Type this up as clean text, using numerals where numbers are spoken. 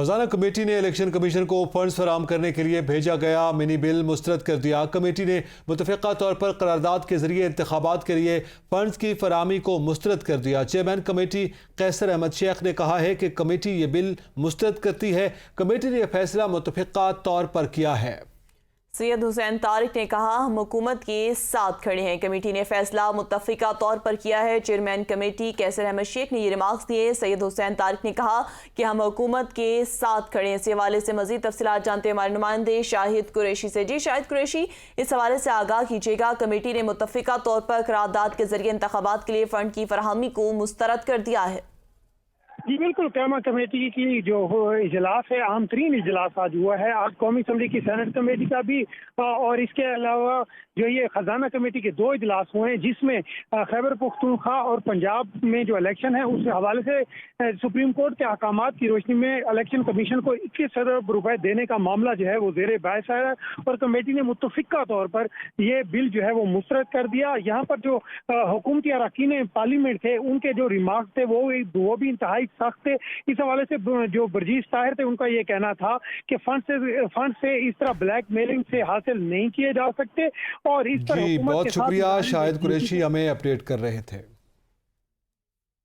खजाना कमेटी ने election commission को फंड्स फराहम करने के लिए भेजा गया मिनी बिल मुस्तरद कर दिया। कमेटी ने मुतफ़िक़ा तौर पर करारदाद के जरिए इंतखाबात के लिए फंड्स की फराहमी को मुस्तरद कर दिया। चेयरमैन कमेटी कैसर अहमद शेख ने कहा है कि कमेटी ये बिल मुस्तरद करती है। कमेटी ने यह फैसला मुतफ़िक़ा तौर पर किया है। सैयद हुसैन तारिक ने कहा, हम हुकूमत के साथ खड़े हैं। कमेटी ने फैसला मुत्तफ़िक़ा तौर पर किया है। चेयरमैन कमेटी कैसर अहमद शेख ने ये रिमार्क्स दिए। सैयद हुसैन तारिक ने कहा कि हम हुकूमत के साथ खड़े हैं। इस हवाले से मज़ीद तफ़सीलात जानते हैं हमारे नुमाइंदे शाहिद कुरैशी से। जी शाहिद कुरैशी, इस हवाले से आगाह कीजिएगा। कमेटी ने मुत्तफ़िक़ा तौर पर करारदाद के जरिए इंतखाबात के लिए फ़ंड की फराहमी को मुस्तरद कर दिया है। जी बिल्कुल, क़यामा कमेटी की जो इजलास है, अहम तरीन इजलास आज हुआ है। आज कौमी असम्बली की सेनेट कमेटी का भी और इसके अलावा जो ये खजाना कमेटी के 2 इजलास हुए हैं, जिसमें खैबर पख्तूनख्वा और पंजाब में जो इलेक्शन है उस हवाले से सुप्रीम कोर्ट के अहकामात की रोशनी में इलेक्शन कमीशन को 21 अरब रुपए देने का मामला जो है वो जेर बहस है और कमेटी ने मुत्तफ़िक़ा तौर पर ये बिल जो है वो मुस्तरद कर दिया। यहाँ पर जो हुकूमती अरकान पार्लियामेंट थे उनके जो रिमार्क थे वो भी इंतहाई सख्त थे। इस हवाले से जो बरजीश ताहिर थे उनका ये कहना था कि फंड से इस तरह ब्लैक मेलिंग से हासिल नहीं किए जा सकते और इस पर जी बहुत शुक्रिया शाहिद कुरैशी, हमें अपडेट कर रहे थे।